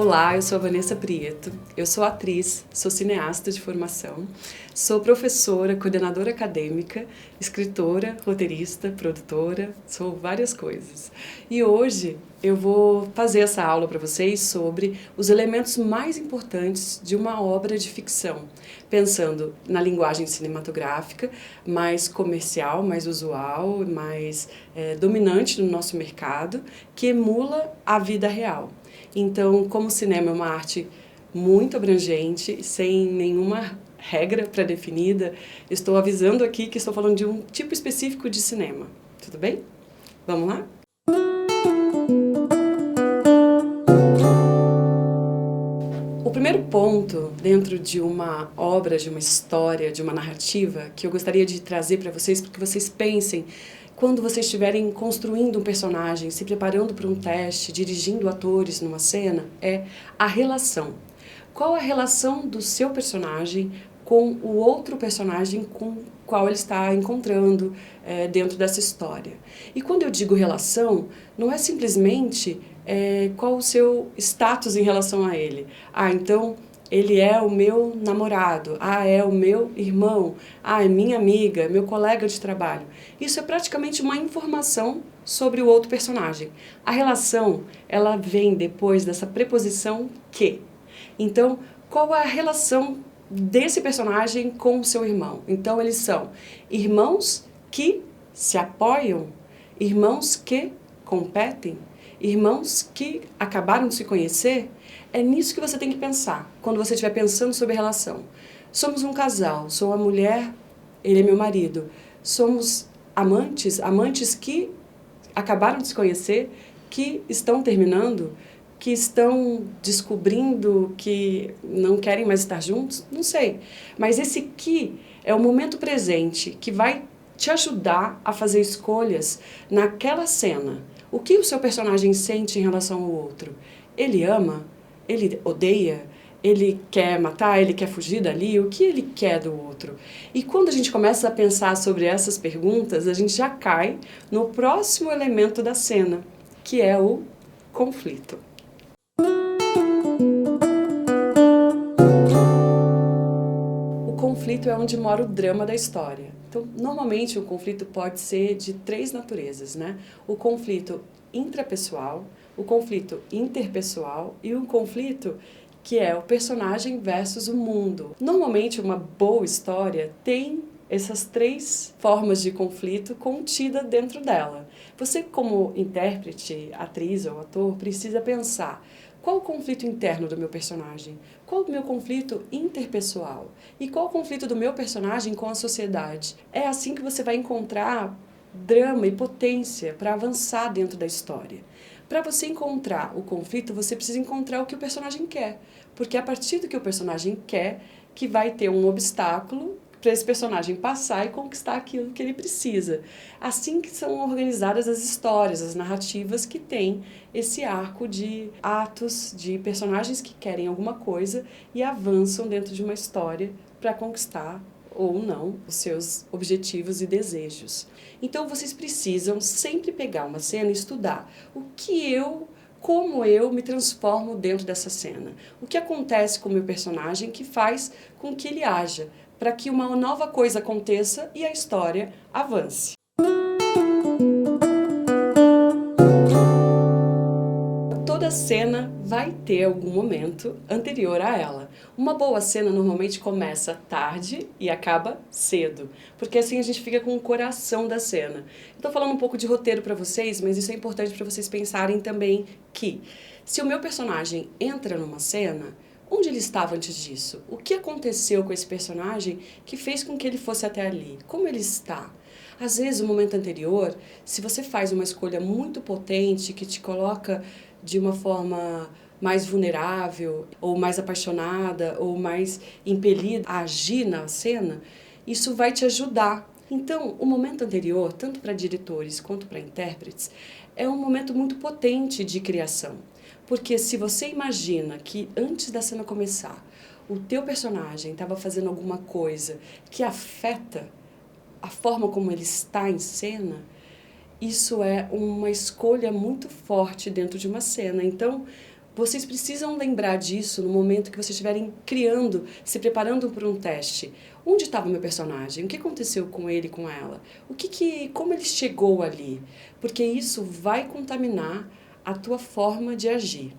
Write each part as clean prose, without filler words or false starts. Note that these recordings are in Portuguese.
Olá, eu sou a Vanessa Prieto, eu sou atriz, sou cineasta de formação, sou professora, coordenadora acadêmica, escritora, roteirista, produtora, sou várias coisas. E hoje eu vou fazer essa aula para vocês sobre os elementos mais importantes de uma obra de ficção, pensando na linguagem cinematográfica, mais comercial, mais usual, mais dominante no nosso mercado, que emula a vida real. Então, como o cinema é uma arte muito abrangente, sem nenhuma regra pré-definida, estou avisando aqui que estou falando de um tipo específico de cinema. Tudo bem? Vamos lá? O primeiro ponto dentro de uma obra, de uma história, de uma narrativa, que eu gostaria de trazer para vocês, para que vocês pensem quando vocês estiverem construindo um personagem, se preparando para um teste, dirigindo atores numa cena, é a relação. Qual a relação do seu personagem com o outro personagem com o qual ele está encontrando dentro dessa história? E quando eu digo relação, não é simplesmente qual o seu status em relação a ele. Então ele é o meu namorado, é o meu irmão, é minha amiga, meu colega de trabalho. Isso é praticamente uma informação sobre o outro personagem. A relação, ela vem depois dessa preposição que. Então, qual é a relação desse personagem com o seu irmão? Então, eles são irmãos que se apoiam, irmãos que competem, irmãos que acabaram de se conhecer. É nisso que você tem que pensar, quando você estiver pensando sobre relação. Somos um casal, sou a mulher, ele é meu marido. Somos amantes que acabaram de se conhecer, que estão terminando, que estão descobrindo que não querem mais estar juntos, não sei. Mas esse que é o momento presente que vai te ajudar a fazer escolhas naquela cena. O que o seu personagem sente em relação ao outro? Ele ama? Ele odeia? Ele quer matar? Ele quer fugir dali? O que ele quer do outro? E quando a gente começa a pensar sobre essas perguntas, a gente já cai no próximo elemento da cena, que é o conflito. O conflito é onde mora o drama da história. Então, normalmente o conflito pode ser de três naturezas, né? O conflito intrapessoal, o conflito interpessoal e o conflito que é o personagem versus o mundo. Normalmente uma boa história tem essas três formas de conflito contida dentro dela. Você, como intérprete, atriz ou ator, precisa pensar: qual o conflito interno do meu personagem? Qual o meu conflito interpessoal? E qual o conflito do meu personagem com a sociedade? É assim que você vai encontrar drama e potência para avançar dentro da história. Para você encontrar o conflito, você precisa encontrar o que o personagem quer. Porque é a partir do que o personagem quer que vai ter um obstáculo para esse personagem passar e conquistar aquilo que ele precisa. Assim que são organizadas as histórias, as narrativas que têm esse arco de atos, de personagens que querem alguma coisa e avançam dentro de uma história para conquistar ou não os seus objetivos e desejos. Então vocês precisam sempre pegar uma cena e estudar como eu me transformo dentro dessa cena. O que acontece com o meu personagem que faz com que ele haja, para que uma nova coisa aconteça e a história avance. Toda cena vai ter algum momento anterior a ela. Uma boa cena normalmente começa tarde e acaba cedo, porque assim a gente fica com o coração da cena. Estou falando um pouco de roteiro para vocês, mas isso é importante para vocês pensarem também que, se o meu personagem entra numa cena, onde ele estava antes disso? O que aconteceu com esse personagem que fez com que ele fosse até ali? Como ele está? Às vezes, no momento anterior, se você faz uma escolha muito potente que te coloca de uma forma mais vulnerável, ou mais apaixonada, ou mais impelida a agir na cena, isso vai te ajudar. Então, o momento anterior, tanto para diretores quanto para intérpretes, é um momento muito potente de criação. Porque se você imagina que antes da cena começar, o teu personagem estava fazendo alguma coisa que afeta a forma como ele está em cena, isso é uma escolha muito forte dentro de uma cena. Então, Vocês precisam lembrar disso no momento que vocês estiverem criando, se preparando para um teste. Onde estava o meu personagem? O que aconteceu com ele e com ela? Como ele chegou ali? Porque isso vai contaminar a tua forma de agir.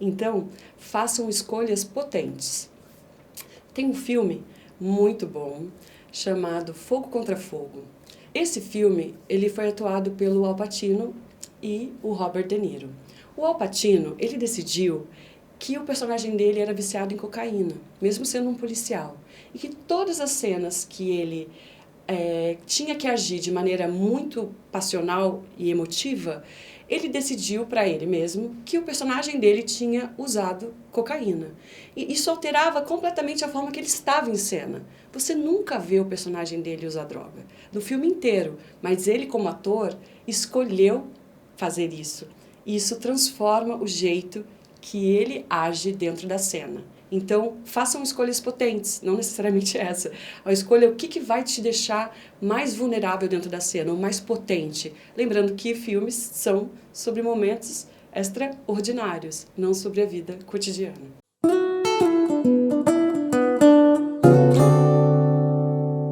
Então, façam escolhas potentes. Tem um filme muito bom chamado Fogo contra Fogo. Esse filme ele foi atuado pelo Al Pacino e o Robert De Niro. O Al Pacino, ele decidiu que o personagem dele era viciado em cocaína, mesmo sendo um policial. E que todas as cenas que ele tinha que agir de maneira muito passional e emotiva, ele decidiu para ele mesmo que o personagem dele tinha usado cocaína. E isso alterava completamente a forma que ele estava em cena. Você nunca vê o personagem dele usar droga, no filme inteiro, mas ele, como ator, escolheu fazer isso. E isso transforma o jeito que ele age dentro da cena. Então, façam escolhas potentes, não necessariamente essa. A escolha é o que vai te deixar mais vulnerável dentro da cena, ou mais potente. Lembrando que filmes são sobre momentos extraordinários, não sobre a vida cotidiana.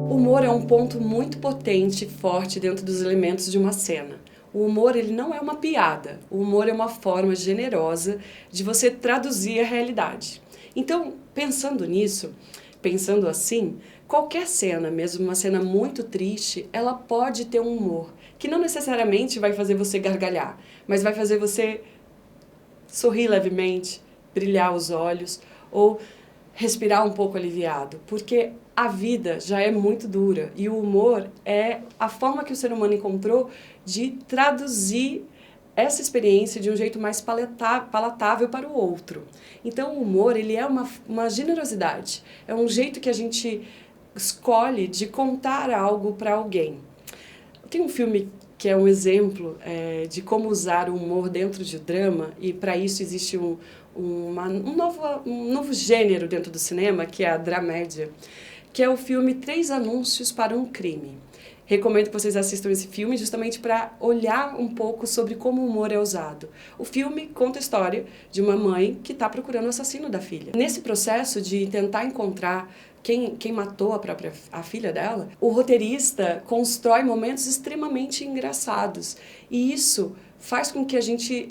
O humor é um ponto muito potente e forte dentro dos elementos de uma cena. O humor ele não é uma piada, o humor é uma forma generosa de você traduzir a realidade. Então, pensando nisso, pensando assim, qualquer cena, mesmo uma cena muito triste, ela pode ter um humor, que não necessariamente vai fazer você gargalhar, mas vai fazer você sorrir levemente, brilhar os olhos ou respirar um pouco aliviado, porque a vida já é muito dura e o humor é a forma que o ser humano encontrou de traduzir essa experiência de um jeito mais palatável para o outro. Então o humor ele é uma generosidade, é um jeito que a gente escolhe de contar algo para alguém. Tem um filme que é um exemplo de como usar o humor dentro de drama, e para isso existe um novo gênero dentro do cinema, que é a dramédia, que é o filme 3 Anúncios para um Crime. Recomendo que vocês assistam esse filme justamente para olhar um pouco sobre como o humor é usado. O filme conta a história de uma mãe que está procurando o assassino da filha. Nesse processo de tentar encontrar quem matou a filha dela, o roteirista constrói momentos extremamente engraçados. E isso faz com que a gente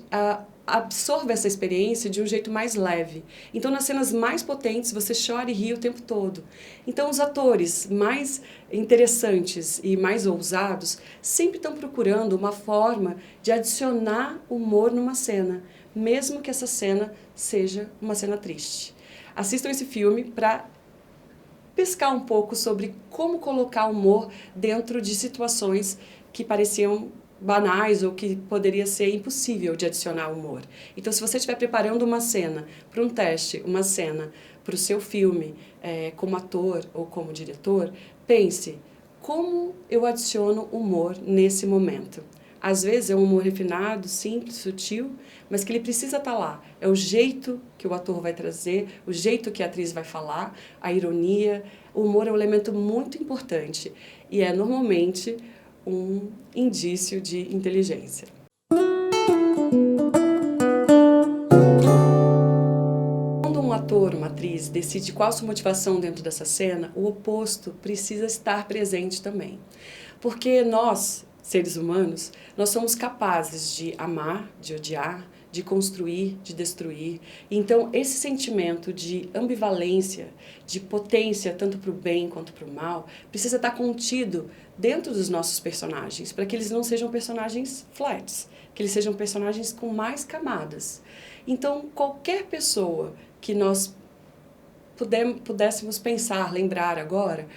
absorva essa experiência de um jeito mais leve. Então, nas cenas mais potentes, você chora e ri o tempo todo. Então, os atores mais interessantes e mais ousados sempre estão procurando uma forma de adicionar humor numa cena, mesmo que essa cena seja uma cena triste. Assistam esse filme para pescar um pouco sobre como colocar humor dentro de situações que pareciam banais ou que poderia ser impossível de adicionar humor. Então, se você estiver preparando uma cena para um teste, uma cena para o seu filme, como ator ou como diretor, pense, como eu adiciono humor nesse momento? Às vezes é um humor refinado, simples, sutil, mas que ele precisa estar lá. É o jeito que o ator vai trazer, o jeito que a atriz vai falar, a ironia. O humor é um elemento muito importante e é normalmente um indício de inteligência. Quando um ator, uma atriz, decide qual a sua motivação dentro dessa cena, o oposto precisa estar presente também. Porque nós, seres humanos, nós somos capazes de amar, de odiar, de construir, de destruir. Então, esse sentimento de ambivalência, de potência, tanto para o bem quanto para o mal, precisa estar contido dentro dos nossos personagens, para que eles não sejam personagens flats, que eles sejam personagens com mais camadas. Então, qualquer pessoa que nós pudéssemos pensar, lembrar agora,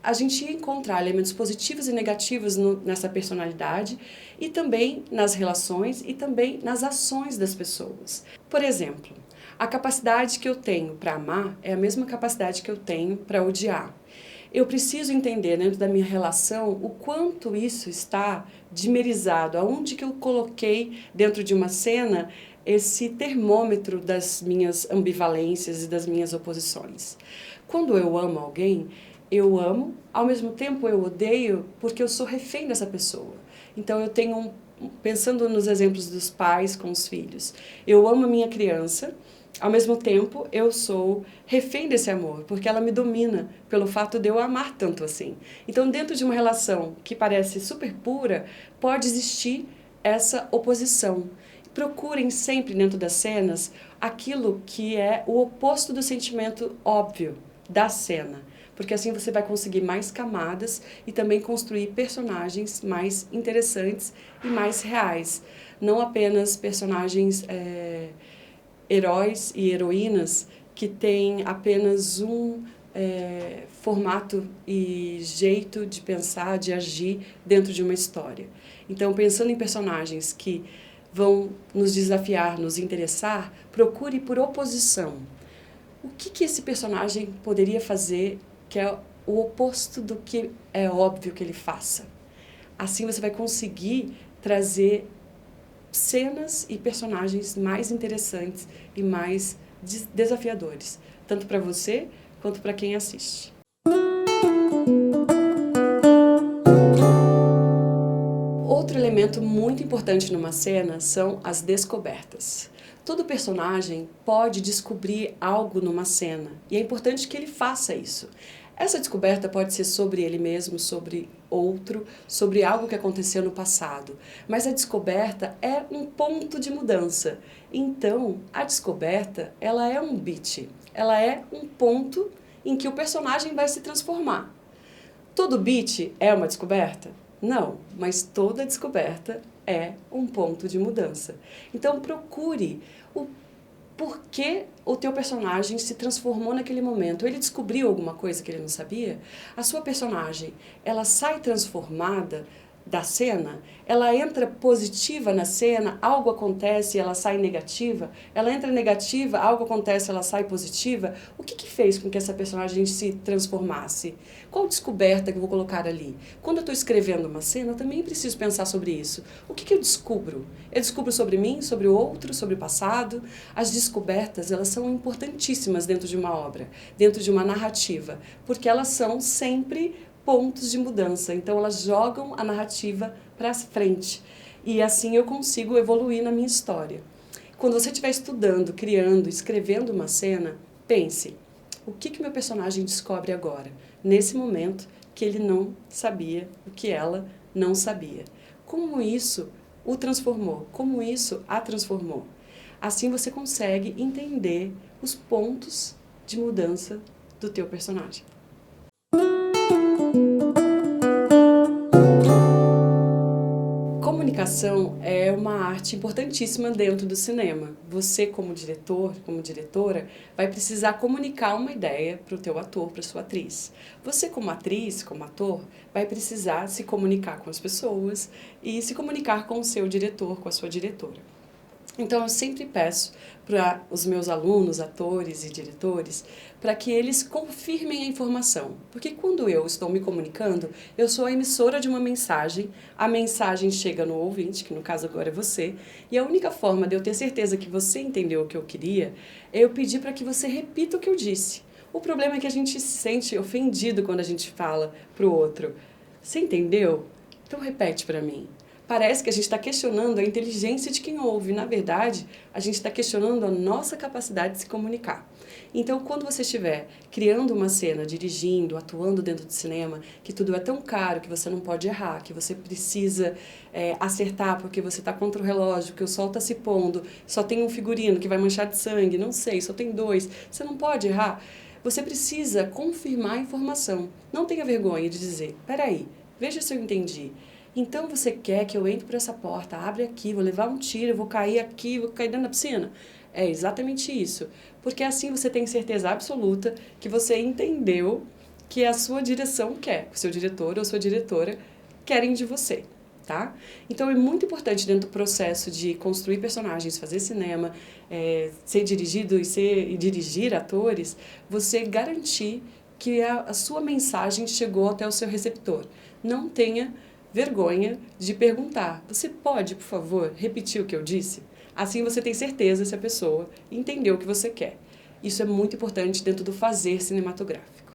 a gente ia encontrar elementos positivos e negativos nessa personalidade e também nas relações e também nas ações das pessoas. Por exemplo, a capacidade que eu tenho para amar é a mesma capacidade que eu tenho para odiar. Eu preciso entender dentro da minha relação o quanto isso está dimerizado, aonde que eu coloquei dentro de uma cena esse termômetro das minhas ambivalências e das minhas oposições. Quando eu amo alguém, ao mesmo tempo eu odeio porque eu sou refém dessa pessoa. Então eu tenho pensando nos exemplos dos pais com os filhos. Eu amo a minha criança, ao mesmo tempo eu sou refém desse amor, porque ela me domina pelo fato de eu amar tanto assim. Então, dentro de uma relação que parece super pura, pode existir essa oposição. Procurem sempre dentro das cenas aquilo que é o oposto do sentimento óbvio da cena, porque assim você vai conseguir mais camadas e também construir personagens mais interessantes e mais reais. Não apenas personagens heróis e heroínas que têm apenas um formato e jeito de pensar, de agir dentro de uma história. Então, pensando em personagens que vão nos desafiar, nos interessar, procure por oposição. O que esse personagem poderia fazer que é o oposto do que é óbvio que ele faça? Assim você vai conseguir trazer cenas e personagens mais interessantes e mais desafiadores, tanto para você quanto para quem assiste. Outro elemento muito importante numa cena são as descobertas. Todo personagem pode descobrir algo numa cena e é importante que ele faça isso. Essa descoberta pode ser sobre ele mesmo, sobre outro, sobre algo que aconteceu no passado. Mas a descoberta é um ponto de mudança. Então, a descoberta, ela é um beat. Ela é um ponto em que o personagem vai se transformar. Todo beat é uma descoberta? Não, mas toda descoberta é um ponto de mudança. Então procure o porquê o teu personagem se transformou naquele momento. Ele descobriu alguma coisa que ele não sabia? A sua personagem, ela sai transformada da cena? Ela entra positiva na cena, algo acontece e ela sai negativa? Ela entra negativa, algo acontece e ela sai positiva? O que fez com que essa personagem se transformasse? Qual descoberta que eu vou colocar ali? Quando eu estou escrevendo uma cena, eu também preciso pensar sobre isso. O que eu descubro? Eu descubro sobre mim, sobre o outro, sobre o passado? As descobertas, elas são importantíssimas dentro de uma obra, dentro de uma narrativa, porque elas são sempre pontos de mudança. Então, elas jogam a narrativa para frente. E assim eu consigo evoluir na minha história. Quando você estiver estudando, criando, escrevendo uma cena, pense, o que meu personagem descobre agora? Nesse momento que ele não sabia, o que ela não sabia. Como isso o transformou? Como isso a transformou? Assim você consegue entender os pontos de mudança do teu personagem. Comunicação é uma arte importantíssima dentro do cinema. Você, como diretor, como diretora, vai precisar comunicar uma ideia para o teu ator, para a sua atriz. Você, como atriz, como ator, vai precisar se comunicar com as pessoas e se comunicar com o seu diretor, com a sua diretora. Então, eu sempre peço para os meus alunos, atores e diretores, para que eles confirmem a informação. Porque quando eu estou me comunicando, eu sou a emissora de uma mensagem, a mensagem chega no ouvinte, que no caso agora é você, e a única forma de eu ter certeza que você entendeu o que eu queria é eu pedir para que você repita o que eu disse. O problema é que a gente se sente ofendido quando a gente fala para o outro. Você entendeu? Então repete para mim. Parece que a gente está questionando a inteligência de quem ouve. Na verdade, a gente está questionando a nossa capacidade de se comunicar. Então, quando você estiver criando uma cena, dirigindo, atuando dentro do cinema, que tudo é tão caro, que você não pode errar, que você precisa acertar porque você está contra o relógio, que o sol está se pondo, só tem um figurino que vai manchar de sangue, não sei, só tem 2, você não pode errar. Você precisa confirmar a informação. Não tenha vergonha de dizer, peraí, veja se eu entendi. Então você quer que eu entre por essa porta, abre aqui, vou levar um tiro, vou cair aqui, vou cair dentro da piscina? É exatamente isso. Porque assim você tem certeza absoluta que você entendeu que a sua direção quer, o seu diretor ou sua diretora querem de você, tá? Então é muito importante dentro do processo de construir personagens, fazer cinema, ser dirigido e dirigir atores, você garantir que a sua mensagem chegou até o seu receptor. Não tenha vergonha de perguntar. Você pode, por favor, repetir o que eu disse? Assim você tem certeza se a pessoa entendeu o que você quer. Isso é muito importante dentro do fazer cinematográfico.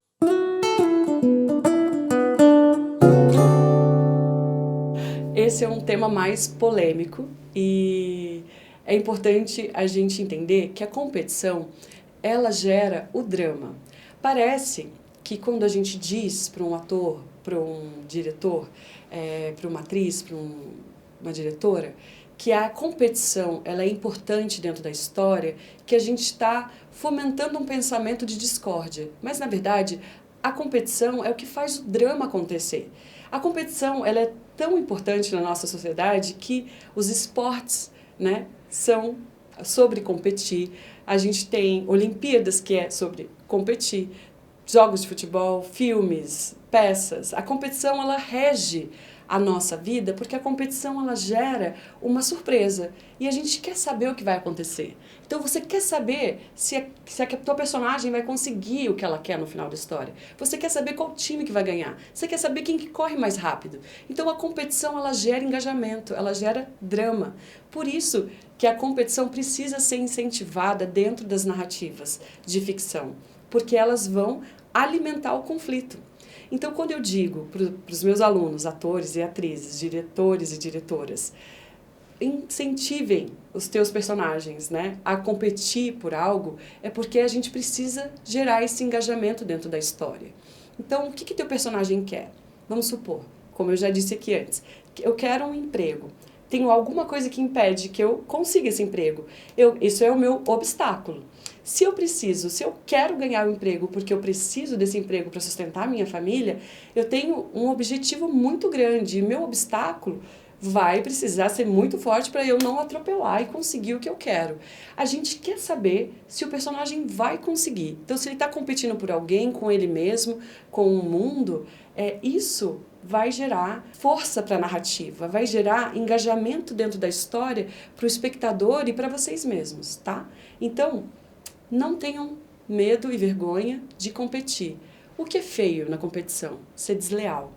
esse é um tema mais polêmico e é importante a gente entender que a competição, ela gera o drama. Parece que quando a gente diz para um ator, para um diretor, para uma atriz, para uma diretora, que a competição ela é importante dentro da história, que a gente está fomentando um pensamento de discórdia. Mas, na verdade, a competição é o que faz o drama acontecer. A competição ela é tão importante na nossa sociedade que os esportes, né, são sobre competir. A gente tem Olimpíadas, que é sobre competir, jogos de futebol, filmes, peças. A competição ela rege a nossa vida porque a competição ela gera uma surpresa e a gente quer saber o que vai acontecer. Então você quer saber se a tua personagem vai conseguir o que ela quer no final da história. Você quer saber qual time que vai ganhar. Você quer saber quem que corre mais rápido. Então a competição ela gera engajamento, ela gera drama. Por isso que a competição precisa ser incentivada dentro das narrativas de ficção, porque elas vão alimentar o conflito. Então, quando eu digo para os meus alunos, atores e atrizes, diretores e diretoras, incentivem os teus personagens, né, a competir por algo, é porque a gente precisa gerar esse engajamento dentro da história. Então, o que teu personagem quer? Vamos supor, como eu já disse aqui antes, eu quero um emprego. Tenho alguma coisa que impede que eu consiga esse emprego. Isso é o meu obstáculo. Se eu quero ganhar um emprego porque eu preciso desse emprego para sustentar a minha família, eu tenho um objetivo muito grande e meu obstáculo vai precisar ser muito forte para eu não atropelar e conseguir o que eu quero. A gente quer saber se o personagem vai conseguir. Então, se ele está competindo por alguém, com ele mesmo, com o mundo, isso vai gerar força para a narrativa, vai gerar engajamento dentro da história para o espectador e para vocês mesmos, tá? Então, não tenham medo e vergonha de competir. O que é feio na competição? Ser desleal.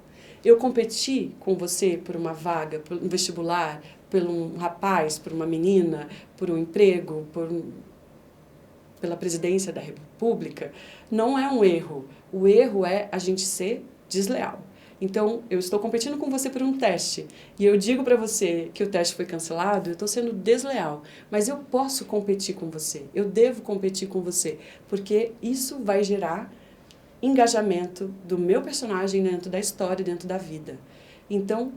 Eu competi com você por uma vaga, por um vestibular, por um rapaz, por uma menina, por um emprego, pela presidência da República, não é um erro. O erro é a gente ser desleal. Então, eu estou competindo com você por um teste e eu digo para você que o teste foi cancelado, eu estou sendo desleal. Mas eu posso competir com você, eu devo competir com você, porque isso vai gerar engajamento do meu personagem dentro da história, dentro da vida. Então,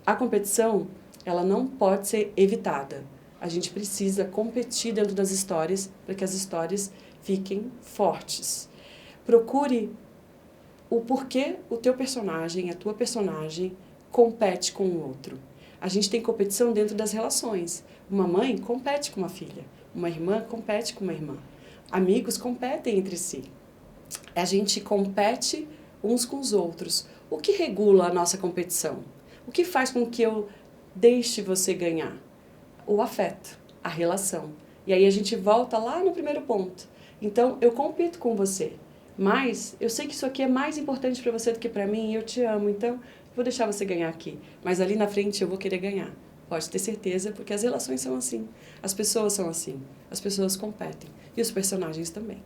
a competição, ela não pode ser evitada. A gente precisa competir dentro das histórias para que as histórias fiquem fortes. Procure o porquê o teu personagem, a tua personagem, compete com o outro. A gente tem competição dentro das relações. Uma mãe compete com uma filha, uma irmã compete com uma irmã. Amigos competem entre si. A gente compete uns com os outros. O que regula a nossa competição? O que faz com que eu deixe você ganhar? O afeto, a relação. E aí a gente volta lá no primeiro ponto. Então, eu compito com você. Mas eu sei que isso aqui é mais importante para você do que para mim e eu te amo, então vou deixar você ganhar aqui. Mas ali na frente eu vou querer ganhar. Pode ter certeza, porque as relações são assim. As pessoas são assim. As pessoas competem. E os personagens também.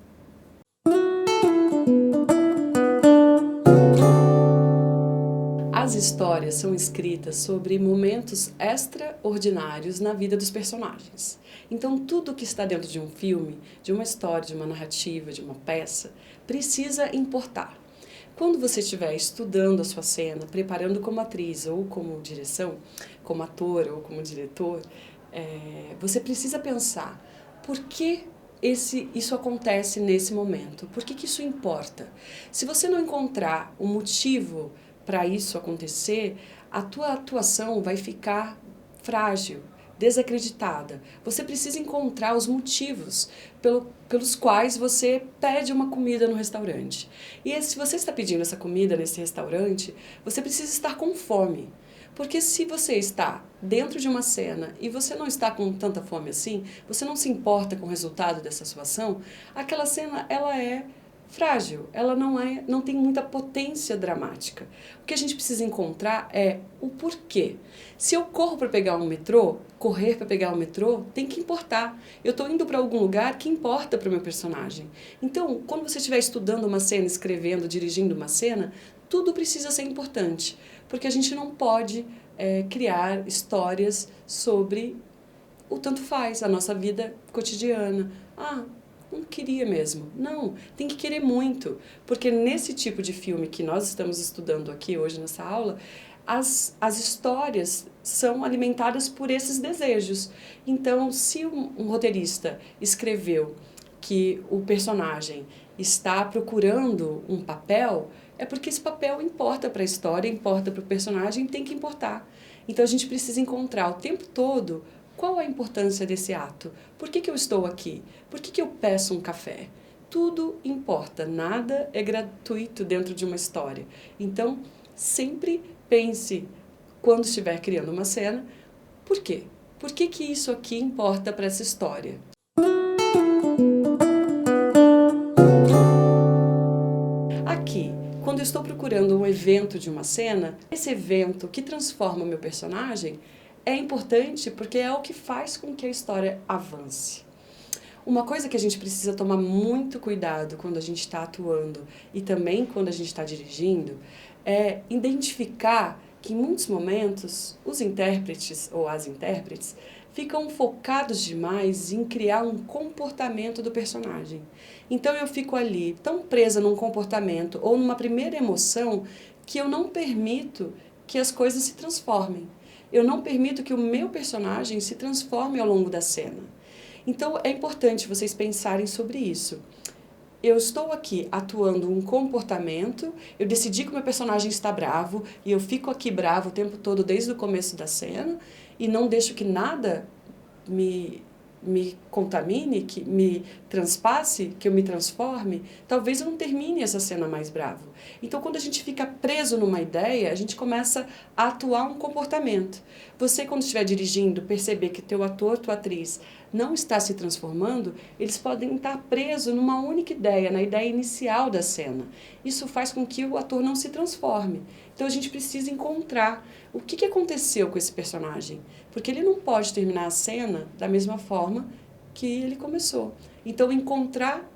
As histórias são escritas sobre momentos extraordinários na vida dos personagens. Então, tudo que está dentro de um filme, de uma história, de uma narrativa, de uma peça, precisa importar. Quando você estiver estudando a sua cena, preparando como atriz ou como direção, como ator ou como diretor, você precisa pensar por que isso acontece nesse momento, por que isso importa. Se você não encontrar o motivo para isso acontecer, a tua atuação vai ficar frágil, desacreditada. Você precisa encontrar os motivos pelos quais você pede uma comida no restaurante. E se você está pedindo essa comida nesse restaurante, você precisa estar com fome. Porque se você está dentro de uma cena e você não está com tanta fome assim, você não se importa com o resultado dessa sua ação, aquela cena ela é frágil, ela não tem muita potência dramática. O que a gente precisa encontrar é o porquê. Se eu corro para pegar um metrô, correr para pegar um metrô tem que importar. Eu estou indo para algum lugar que importa para o meu personagem. Então, quando você estiver estudando uma cena, escrevendo, dirigindo uma cena, tudo precisa ser importante, porque a gente não pode criar histórias sobre o tanto faz, a nossa vida cotidiana. Ah, não queria mesmo. Não, tem que querer muito. Porque nesse tipo de filme que nós estamos estudando aqui hoje nessa aula, as histórias são alimentadas por esses desejos. Então, se um roteirista escreveu que o personagem está procurando um papel, é porque esse papel importa para a história, importa para o personagem, tem que importar. Então, a gente precisa encontrar o tempo todo qual a importância desse ato. Por que eu estou aqui? Por que eu peço um café? Tudo importa, nada é gratuito dentro de uma história. Então, sempre pense, quando estiver criando uma cena, por quê? Por que isso aqui importa para essa história? Aqui, quando eu estou procurando um evento de uma cena, esse evento que transforma o meu personagem é importante porque é o que faz com que a história avance. Uma coisa que a gente precisa tomar muito cuidado quando a gente está atuando e também quando a gente está dirigindo é identificar que em muitos momentos os intérpretes ou as intérpretes ficam focados demais em criar um comportamento do personagem. Então eu fico ali tão presa num comportamento ou numa primeira emoção que eu não permito que as coisas se transformem. Eu não permito que o meu personagem se transforme ao longo da cena. Então, é importante vocês pensarem sobre isso. Eu estou aqui atuando um comportamento, eu decidi que o meu personagem está bravo, e eu fico aqui bravo o tempo todo, desde o começo da cena, e não deixo que nada me contamine, que me transpasse, que eu me transforme, talvez eu não termine essa cena mais bravo. Então, quando a gente fica preso numa ideia, a gente começa a atuar um comportamento. Você, quando estiver dirigindo, perceber que teu ator, tua atriz, não está se transformando, eles podem estar presos numa única ideia, na ideia inicial da cena. Isso faz com que o ator não se transforme. Então, a gente precisa encontrar o que aconteceu com esse personagem, porque ele não pode terminar a cena da mesma forma que ele começou. Então, encontrar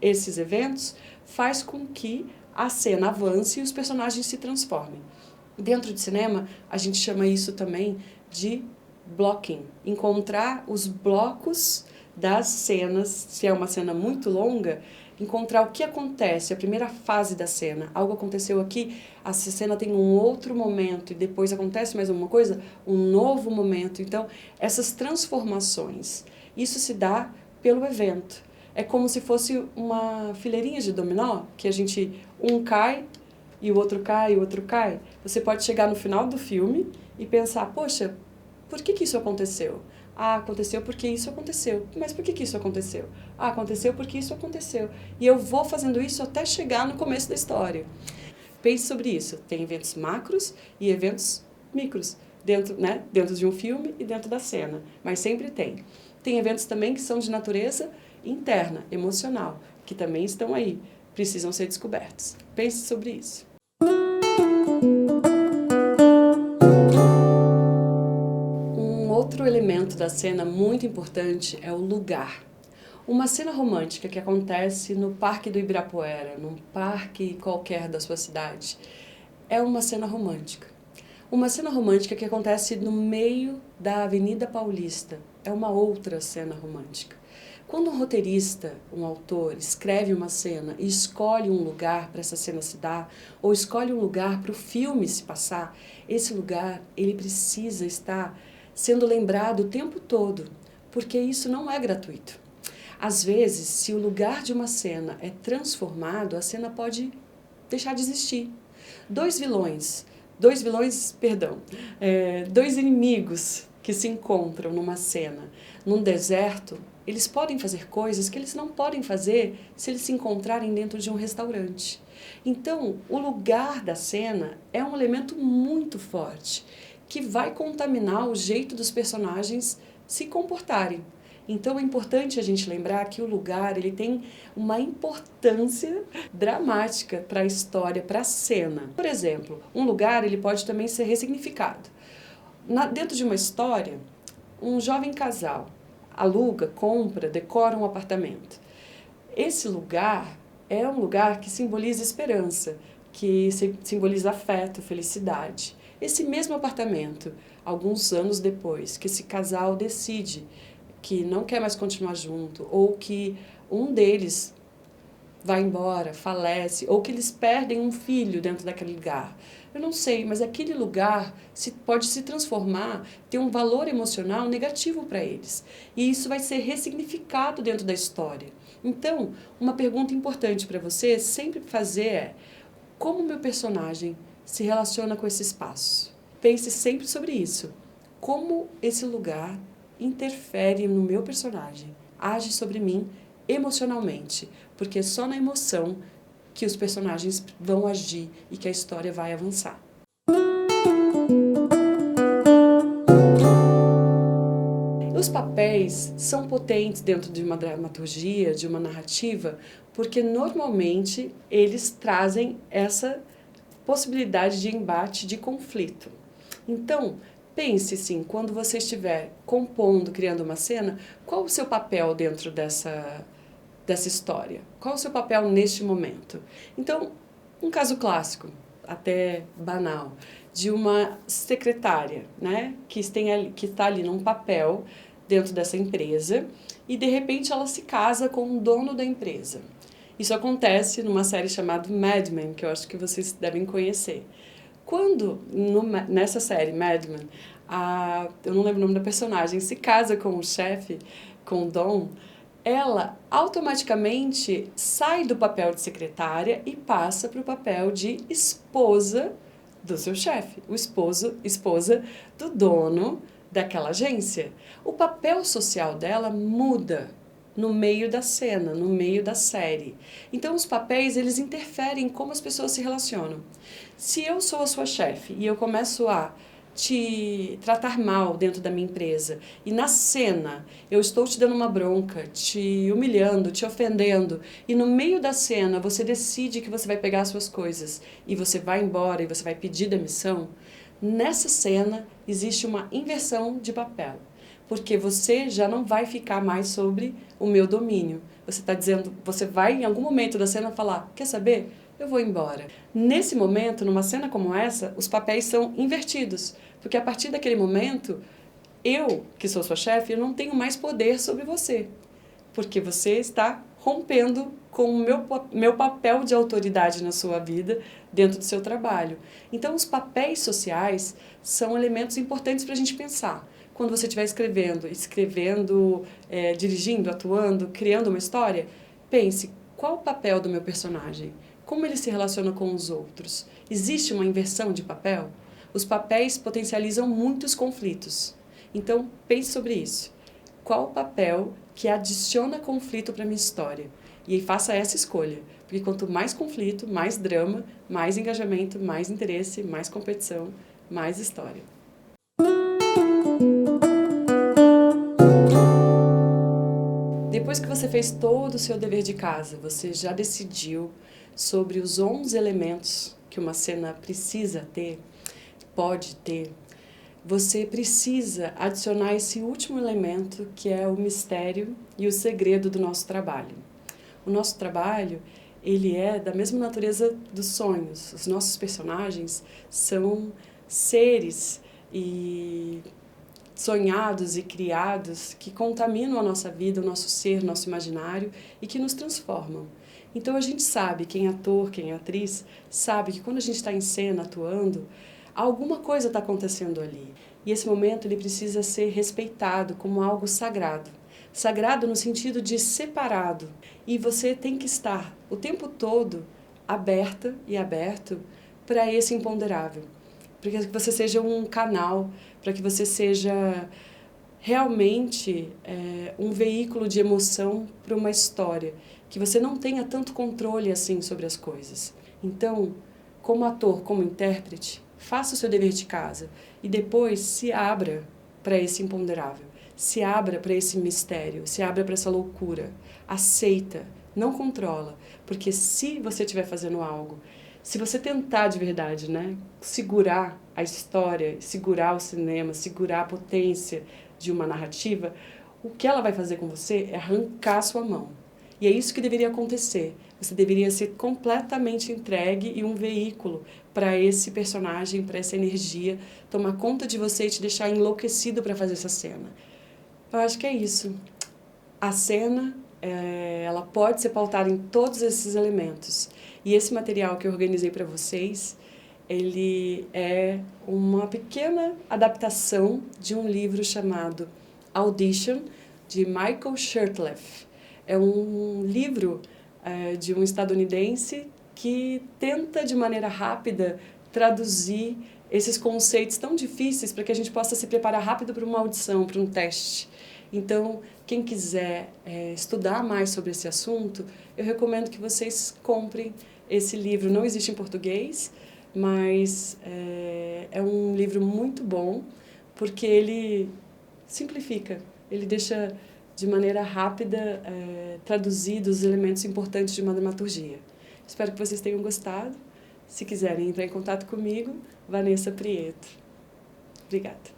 esses eventos faz com que a cena avance e os personagens se transformem. Dentro de cinema, a gente chama isso também de blocking. Encontrar os blocos das cenas, se é uma cena muito longa, encontrar o que acontece, a primeira fase da cena. Algo aconteceu aqui, a cena tem um outro momento e depois acontece mais uma coisa, um novo momento. Então, essas transformações, isso se dá pelo evento. É como se fosse uma fileirinha de dominó, que a gente, um cai e o outro cai e o outro cai. Você pode chegar no final do filme e pensar, poxa, por que isso aconteceu? Ah, aconteceu porque isso aconteceu. Mas por que isso aconteceu? Ah, aconteceu porque isso aconteceu. E eu vou fazendo isso até chegar no começo da história. Pense sobre isso. Tem eventos macros e eventos micros. Dentro de um filme e dentro da cena. Mas sempre tem. Tem eventos também que são de natureza interna, emocional, que também estão aí. Precisam ser descobertos. Pense sobre isso. Outro elemento da cena muito importante é o lugar. Uma cena romântica que acontece no Parque do Ibirapuera, num parque qualquer da sua cidade, é uma cena romântica. Uma cena romântica que acontece no meio da Avenida Paulista é uma outra cena romântica. Quando um roteirista, um autor, escreve uma cena e escolhe um lugar para essa cena se dar, ou escolhe um lugar para o filme se passar, esse lugar ele precisa estar sendo lembrado o tempo todo, porque isso não é gratuito. Às vezes, se o lugar de uma cena é transformado, a cena pode deixar de existir. Dois inimigos que se encontram numa cena, num deserto, eles podem fazer coisas que eles não podem fazer se eles se encontrarem dentro de um restaurante. Então, o lugar da cena é um elemento muito forte, que vai contaminar o jeito dos personagens se comportarem. Então é importante a gente lembrar que o lugar ele tem uma importância dramática para a história, para a cena. Por exemplo, um lugar ele pode também ser ressignificado. Dentro de uma história, um jovem casal aluga, compra, decora um apartamento. Esse lugar é um lugar que simboliza esperança, que simboliza afeto, felicidade. Esse mesmo apartamento, alguns anos depois, que esse casal decide que não quer mais continuar junto, ou que um deles vai embora, falece, ou que eles perdem um filho dentro daquele lugar. Eu não sei, mas aquele lugar pode se transformar, ter um valor emocional negativo para eles. E isso vai ser ressignificado dentro da história. Então, uma pergunta importante para você sempre fazer é: como meu personagem se relaciona com esse espaço? Pense sempre sobre isso. Como esse lugar interfere no meu personagem, age sobre mim emocionalmente, porque é só na emoção que os personagens vão agir e que a história vai avançar. Os papéis são potentes dentro de uma dramaturgia, de uma narrativa, porque normalmente eles trazem essa possibilidade de embate, de conflito. Então, pense sim, quando você estiver compondo, criando uma cena, qual o seu papel dentro dessa história? Qual o seu papel neste momento? Então, um caso clássico, até banal, de uma secretária, né, que está ali num papel dentro dessa empresa e de repente ela se casa com o dono da empresa. Isso acontece numa série chamada Mad Men, que eu acho que vocês devem conhecer. Quando, nessa série, Mad Men, eu não lembro o nome da personagem, se casa com o chefe, com o Dom, ela automaticamente sai do papel de secretária e passa para o papel de esposa do seu chefe, esposa do dono daquela agência. O papel social dela muda no meio da cena, no meio da série. Então, os papéis, eles interferem em como as pessoas se relacionam. Se eu sou a sua chefe e eu começo a te tratar mal dentro da minha empresa e na cena eu estou te dando uma bronca, te humilhando, te ofendendo e no meio da cena você decide que você vai pegar as suas coisas e você vai embora e você vai pedir demissão, nessa cena existe uma inversão de papel. Porque você já não vai ficar mais sobre o meu domínio. Você está dizendo, você vai em algum momento da cena falar, quer saber? Eu vou embora. Nesse momento, numa cena como essa, os papéis são invertidos. Porque a partir daquele momento, eu, que sou sua chefe, eu não tenho mais poder sobre você. Porque você está rompendo com o meu papel de autoridade na sua vida, dentro do seu trabalho. Então, os papéis sociais são elementos importantes para a gente pensar. Quando você estiver escrevendo, dirigindo, atuando, criando uma história, pense, qual o papel do meu personagem? Como ele se relaciona com os outros? Existe uma inversão de papel? Os papéis potencializam muitos conflitos. Então, pense sobre isso. Qual o papel que adiciona conflito para a minha história? E aí faça essa escolha. Porque quanto mais conflito, mais drama, mais engajamento, mais interesse, mais competição, mais história. Depois que você fez todo o seu dever de casa, você já decidiu sobre os 11 elementos que uma cena precisa ter, pode ter, você precisa adicionar esse último elemento, que é o mistério e o segredo do nosso trabalho. O nosso trabalho, ele é da mesma natureza dos sonhos. Os nossos personagens são seres sonhados e criados que contaminam a nossa vida, o nosso ser, o nosso imaginário e que nos transformam. Então a gente sabe, quem é ator, quem é atriz, sabe que quando a gente está em cena atuando, alguma coisa está acontecendo ali. E esse momento ele precisa ser respeitado como algo sagrado. Sagrado no sentido de separado. E você tem que estar o tempo todo aberta e aberto para esse imponderável. Para que você seja um canal, para que você seja realmente um veículo de emoção para uma história, que você não tenha tanto controle assim sobre as coisas. Então, como ator, como intérprete, faça o seu dever de casa e depois se abra para esse imponderável, se abra para esse mistério, se abra para essa loucura, aceita, não controla, porque se você estiver fazendo algo, se você tentar de verdade, né, segurar a história, segurar o cinema, segurar a potência de uma narrativa, o que ela vai fazer com você é arrancar a sua mão. E é isso que deveria acontecer. Você deveria ser completamente entregue e um veículo para esse personagem, para essa energia, tomar conta de você e te deixar enlouquecido para fazer essa cena. Eu acho que é isso. A cena, ela pode ser pautada em todos esses elementos. E esse material que eu organizei para vocês, ele é uma pequena adaptação de um livro chamado Audition, de Michael Shurtleff. É um livro de um estadunidense que tenta, de maneira rápida, traduzir esses conceitos tão difíceis para que a gente possa se preparar rápido para uma audição, para um teste. Então, quem quiser estudar mais sobre esse assunto, eu recomendo que vocês comprem esse livro. Não existe em português, mas é um livro muito bom, porque ele simplifica, ele deixa de maneira rápida traduzidos os elementos importantes de uma dramaturgia. Espero que vocês tenham gostado. Se quiserem entrar em contato comigo, Vanessa Prieto. Obrigada.